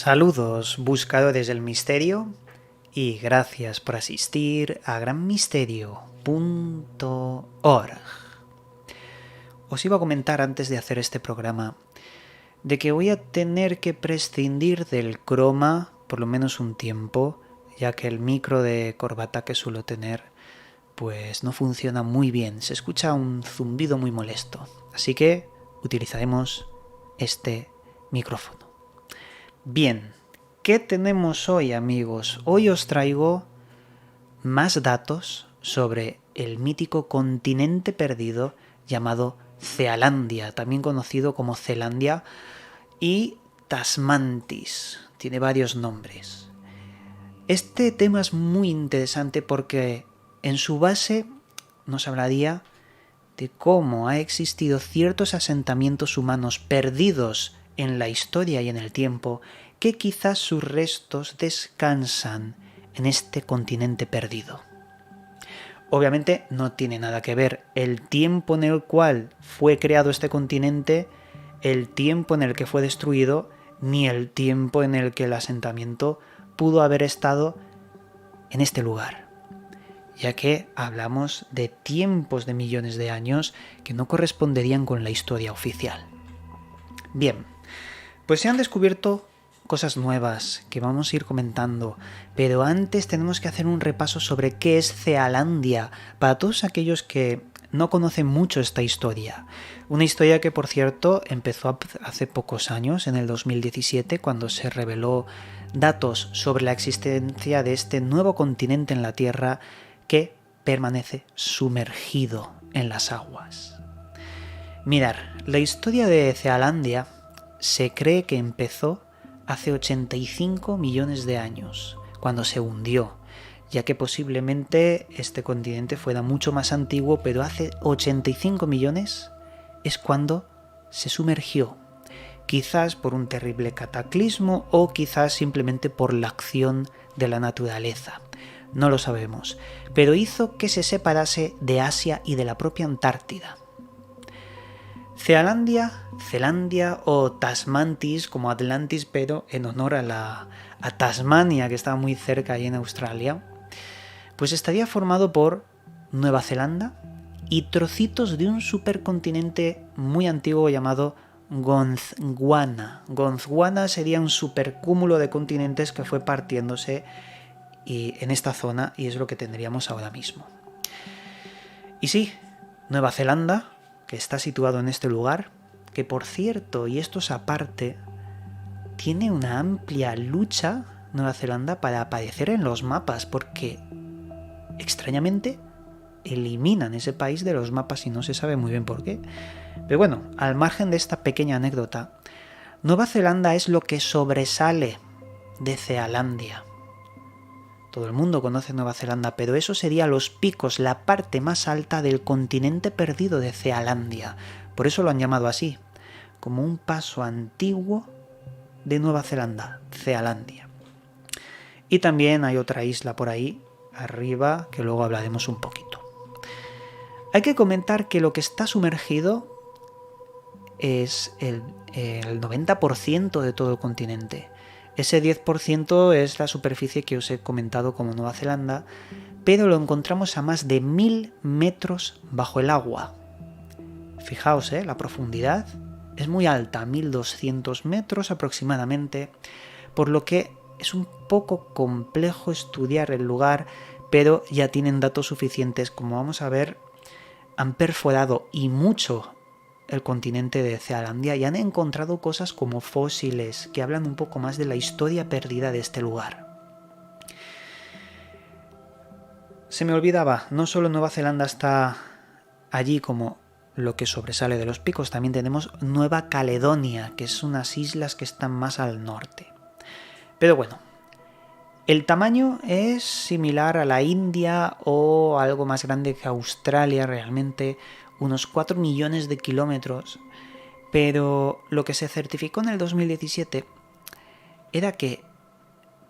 Saludos, buscadores del misterio, y gracias por asistir a granmisterio.org. Os iba a comentar antes de hacer este programa de que voy a tener que prescindir del croma por lo menos un tiempo, ya que el micro de corbata que suelo tener pues no funciona muy bien, se escucha un zumbido muy molesto, así que utilizaremos este micrófono. Bien, ¿qué tenemos hoy, amigos? Hoy os traigo más datos sobre el mítico continente perdido llamado Cealandia, también conocido como Zelandia, y Tasmantis. Tiene varios nombres. Este tema es muy interesante porque en su base nos hablaría de cómo ha existido ciertos asentamientos humanos perdidos en la historia y en el tiempo, que quizás sus restos descansan en este continente perdido. Obviamente no tiene nada que ver el tiempo en el cual fue creado este continente, el tiempo en el que fue destruido, ni el tiempo en el que el asentamiento pudo haber estado en este lugar, ya que hablamos de tiempos de millones de años que no corresponderían con la historia oficial. Bien, pues se han descubierto cosas nuevas que vamos a ir comentando, pero antes tenemos que hacer un repaso sobre qué es Cealandia para todos aquellos que no conocen mucho esta historia. Una historia que, por cierto, empezó hace pocos años, en el 2017, cuando se reveló datos sobre la existencia de este nuevo continente en la Tierra que permanece sumergido en las aguas. Mirad, la historia de Cealandia se cree que empezó hace 85 millones de años, cuando se hundió, ya que posiblemente este continente fuera mucho más antiguo, pero hace 85 millones es cuando se sumergió, quizás por un terrible cataclismo o quizás simplemente por la acción de la naturaleza. No lo sabemos, pero hizo que se separase de Asia y de la propia Antártida. Zelandia o Tasmantis, como Atlantis, pero en honor a Tasmania, que está muy cerca ahí en Australia, pues estaría formado por Nueva Zelanda y trocitos de un supercontinente muy antiguo llamado Gondwana. Gondwana sería un supercúmulo de continentes que fue partiéndose en esta zona, y es lo que tendríamos ahora mismo. Y sí, Nueva Zelanda, que está situado en este lugar, que por cierto, y esto es aparte, tiene una amplia lucha Nueva Zelanda para aparecer en los mapas, porque extrañamente eliminan ese país de los mapas y no se sabe muy bien por qué. Pero bueno, al margen de esta pequeña anécdota, Nueva Zelanda es lo que sobresale de Cealandia. Todo el mundo conoce Nueva Zelanda, pero eso sería los picos, la parte más alta del continente perdido de Cealandia. Por eso lo han llamado así, como un paso antiguo de Nueva Zelanda, Cealandia. Y también hay otra isla por ahí, arriba, que luego hablaremos un poquito. Hay que comentar que lo que está sumergido es el 90% de todo el continente. Ese 10% es la superficie que os he comentado como Nueva Zelanda, pero lo encontramos a más de 1000 metros bajo el agua. Fijaos, la profundidad es muy alta, 1200 metros aproximadamente, por lo que es un poco complejo estudiar el lugar, pero ya tienen datos suficientes. Como vamos a ver, han perforado y mucho el continente de Cealandia y han encontrado cosas como fósiles que hablan un poco más de la historia perdida de este lugar. Se me olvidaba, no solo Nueva Zelanda está allí como lo que sobresale de los picos, también tenemos Nueva Caledonia, que son unas islas que están más al norte. Pero bueno, el tamaño es similar a la India o algo más grande que Australia realmente, unos 4 millones de kilómetros, pero lo que se certificó en el 2017 era que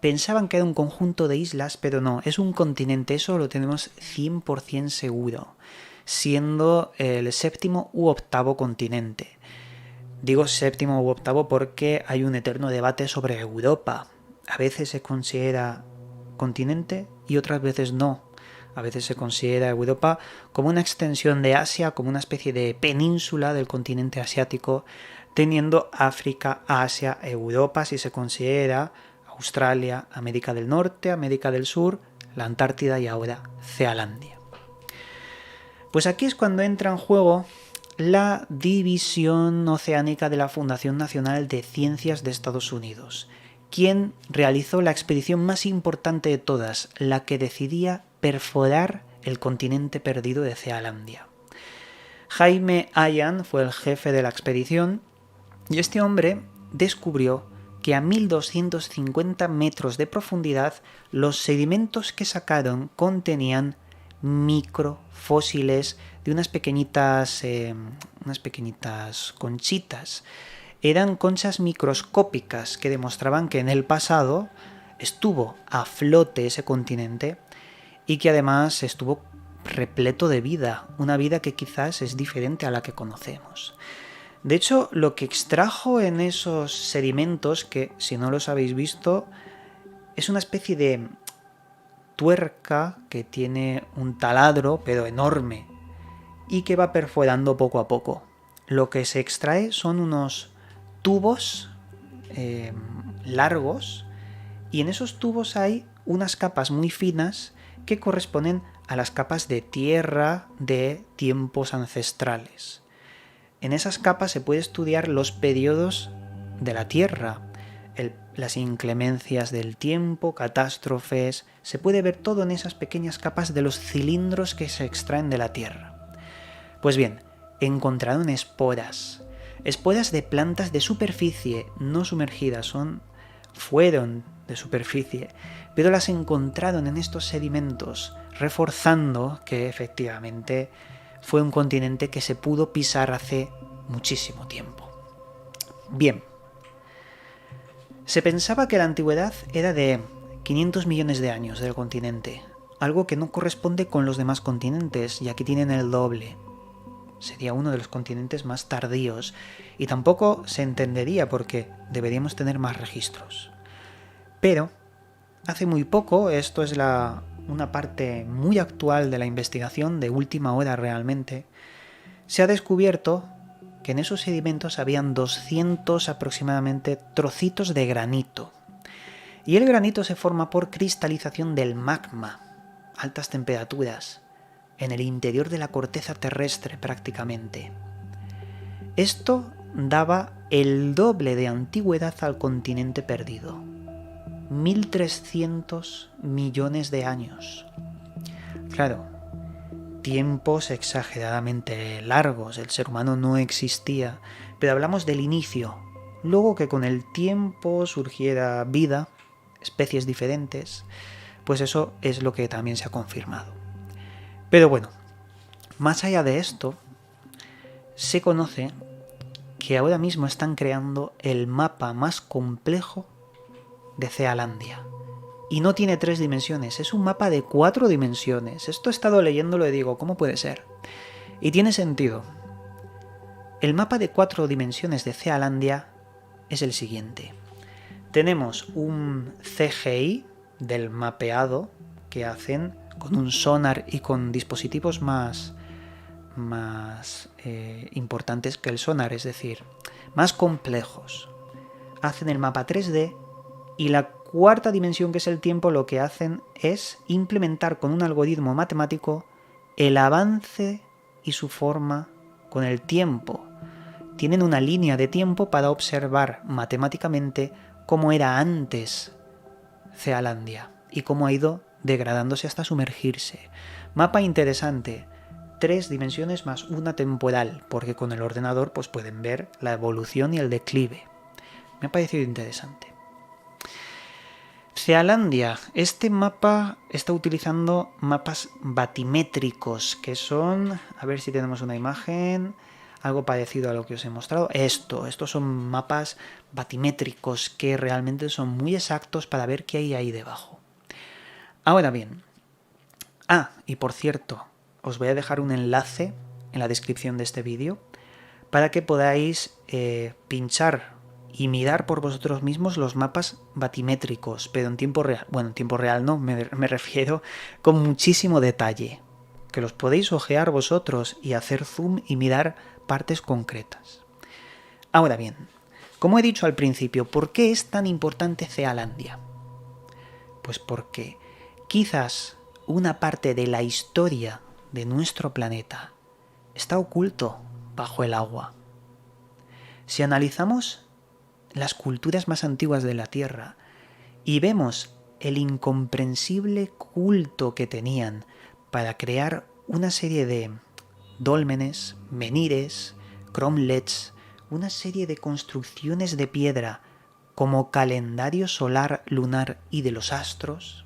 pensaban que era un conjunto de islas, pero no, es un continente, eso lo tenemos 100% seguro, siendo el 7º u 8º continente. Digo séptimo u octavo porque hay un eterno debate sobre Europa. A veces se considera continente y otras veces no. A veces se considera Europa como una extensión de Asia, como una especie de península del continente asiático, teniendo África, Asia, Europa, si se considera Australia, América del Norte, América del Sur, la Antártida y ahora Cealandia. Pues aquí es cuando entra en juego la División Oceánica de la Fundación Nacional de Ciencias de Estados Unidos, quien realizó la expedición más importante de todas, la que decidía perforar el continente perdido de Cealandia. Jaime Allan fue el jefe de la expedición y este hombre descubrió que a 1250 metros de profundidad los sedimentos que sacaron contenían microfósiles de unas pequeñitas conchitas. Eran conchas microscópicas que demostraban que en el pasado estuvo a flote ese continente y que además estuvo repleto de vida, una vida que quizás es diferente a la que conocemos. De hecho, lo que extrajo en esos sedimentos, que si no los habéis visto, es una especie de tuerca que tiene un taladro, pero enorme, y que va perforando poco a poco. Lo que se extrae son unos tubos largos, y en esos tubos hay unas capas muy finas que corresponden a las capas de tierra de tiempos ancestrales. En esas capas se puede estudiar los periodos de la Tierra, las inclemencias del tiempo, catástrofes, se puede ver todo en esas pequeñas capas de los cilindros que se extraen de la Tierra. Pues bien, encontraron esporas de plantas de superficie, no sumergidas, fueron de superficie, pero las encontraron en estos sedimentos, reforzando que efectivamente fue un continente que se pudo pisar hace muchísimo tiempo. Bien, se pensaba que la antigüedad era de 500 millones de años del continente, algo que no corresponde con los demás continentes, y aquí tienen el doble. Sería uno de los continentes más tardíos, y tampoco se entendería porque deberíamos tener más registros. Pero, hace muy poco, esto es una parte muy actual de la investigación, de última hora realmente, se ha descubierto que en esos sedimentos habían 200 aproximadamente trocitos de granito. Y el granito se forma por cristalización del magma, altas temperaturas, en el interior de la corteza terrestre prácticamente. Esto daba el doble de antigüedad al continente perdido. 1.300 millones de años. Claro, tiempos exageradamente largos, el ser humano no existía, pero hablamos del inicio, luego que con el tiempo surgiera vida, especies diferentes, pues eso es lo que también se ha confirmado. Pero bueno, más allá de esto, se conoce que ahora mismo están creando el mapa más complejo de Cealandia. Y no tiene 3 dimensiones, es un mapa de 4 dimensiones. Esto he estado leyéndolo y digo, ¿cómo puede ser? Y tiene sentido. El mapa de 4 dimensiones de Cealandia es el siguiente. Tenemos un CGI del mapeado que hacen con un sonar y con dispositivos más importantes que el sonar, es decir, más complejos. Hacen el mapa 3D y la cuarta dimensión, que es el tiempo, lo que hacen es implementar con un algoritmo matemático el avance y su forma con el tiempo. Tienen una línea de tiempo para observar matemáticamente cómo era antes Cealandia y cómo ha ido degradándose hasta sumergirse. Mapa interesante, 3 dimensiones más una temporal, porque con el ordenador pues pueden ver la evolución y el declive. Me ha parecido interesante. Cealandia, este mapa está utilizando mapas batimétricos, que son, a ver si tenemos una imagen, algo parecido a lo que os he mostrado. Estos son mapas batimétricos que realmente son muy exactos para ver qué hay ahí debajo. Ahora bien, y por cierto, os voy a dejar un enlace en la descripción de este vídeo para que podáis pinchar y mirar por vosotros mismos los mapas batimétricos, pero en tiempo real. Bueno, en tiempo real no, me refiero con muchísimo detalle, que los podéis ojear vosotros y hacer zoom y mirar partes concretas. Ahora bien, como he dicho al principio, ¿por qué es tan importante Zealandia? Pues porque quizás una parte de la historia de nuestro planeta está oculto bajo el agua. Si analizamos las culturas más antiguas de la Tierra y vemos el incomprensible culto que tenían para crear una serie de dólmenes, menhires, cromlechs, una serie de construcciones de piedra como calendario solar, lunar y de los astros,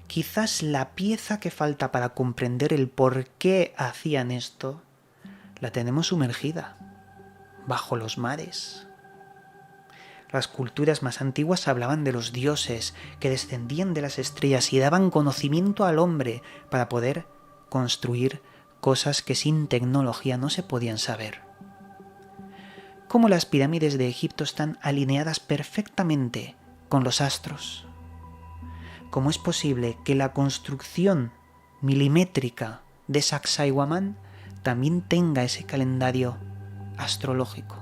quizás la pieza que falta para comprender el por qué hacían esto la tenemos sumergida bajo los mares. Las culturas más antiguas hablaban de los dioses que descendían de las estrellas y daban conocimiento al hombre para poder construir cosas que sin tecnología no se podían saber. Cómo las pirámides de Egipto están alineadas perfectamente con los astros. ¿Cómo es posible que la construcción milimétrica de Sacsayhuamán también tenga ese calendario astrológico?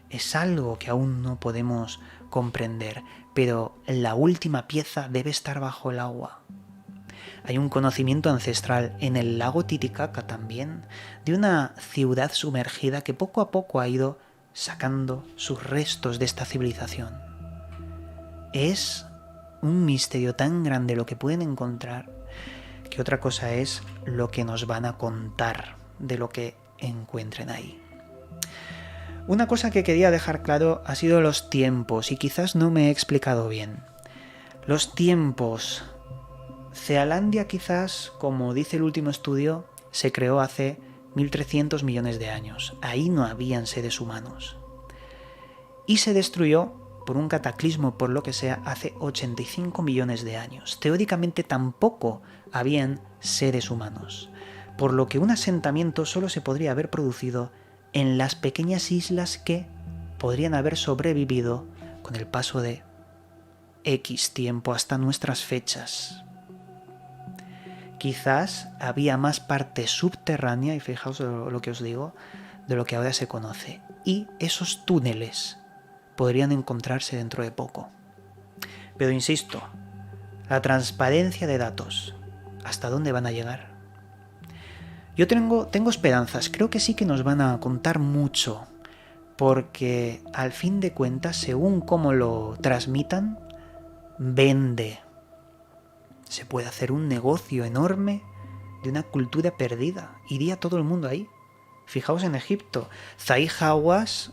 Es algo que aún no podemos comprender, pero la última pieza debe estar bajo el agua. Hay un conocimiento ancestral en el lago Titicaca también, de una ciudad sumergida que poco a poco ha ido sacando sus restos de esta civilización. Es un misterio tan grande lo que pueden encontrar, que otra cosa es lo que nos van a contar de lo que encuentren ahí. Una cosa que quería dejar claro ha sido los tiempos, y quizás no me he explicado bien. Los tiempos. Zealandia quizás, como dice el último estudio, se creó hace 1300 millones de años. Ahí no habían seres humanos. Y se destruyó por un cataclismo, por lo que sea, hace 85 millones de años. Teóricamente tampoco habían seres humanos, por lo que un asentamiento solo se podría haber producido en las pequeñas islas que podrían haber sobrevivido con el paso de X tiempo hasta nuestras fechas. Quizás había más parte subterránea, y fijaos lo que os digo, de lo que ahora se conoce. Y esos túneles podrían encontrarse dentro de poco. Pero insisto, la transparencia de datos, ¿hasta dónde van a llegar? Yo tengo esperanzas, creo que sí que nos van a contar mucho, porque al fin de cuentas, según cómo lo transmitan, vende. Se puede hacer un negocio enorme de una cultura perdida. Iría todo el mundo ahí. Fijaos en Egipto. Zahi Hawass,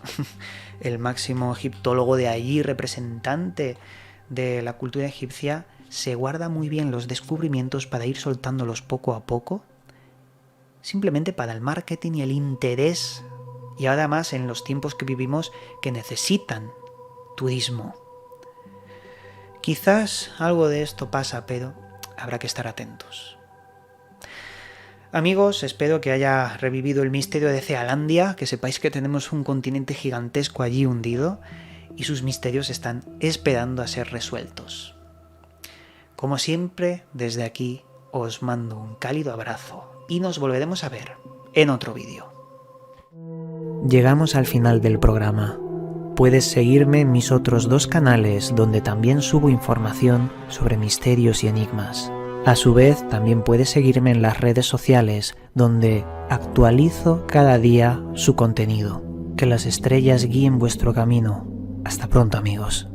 el máximo egiptólogo de allí, representante de la cultura egipcia, se guarda muy bien los descubrimientos para ir soltándolos poco a poco, simplemente para el marketing y el interés, y ahora más en los tiempos que vivimos que necesitan turismo. Quizás algo de esto pasa, pero habrá que estar atentos. Amigos, espero que haya revivido el misterio de Zealandia, que sepáis que tenemos un continente gigantesco allí hundido y sus misterios están esperando a ser resueltos. Como siempre, desde aquí os mando un cálido abrazo y nos volveremos a ver en otro vídeo. Llegamos al final del programa. Puedes seguirme en mis otros 2 canales donde también subo información sobre misterios y enigmas. A su vez, también puedes seguirme en las redes sociales donde actualizo cada día su contenido. Que las estrellas guíen vuestro camino. Hasta pronto, amigos.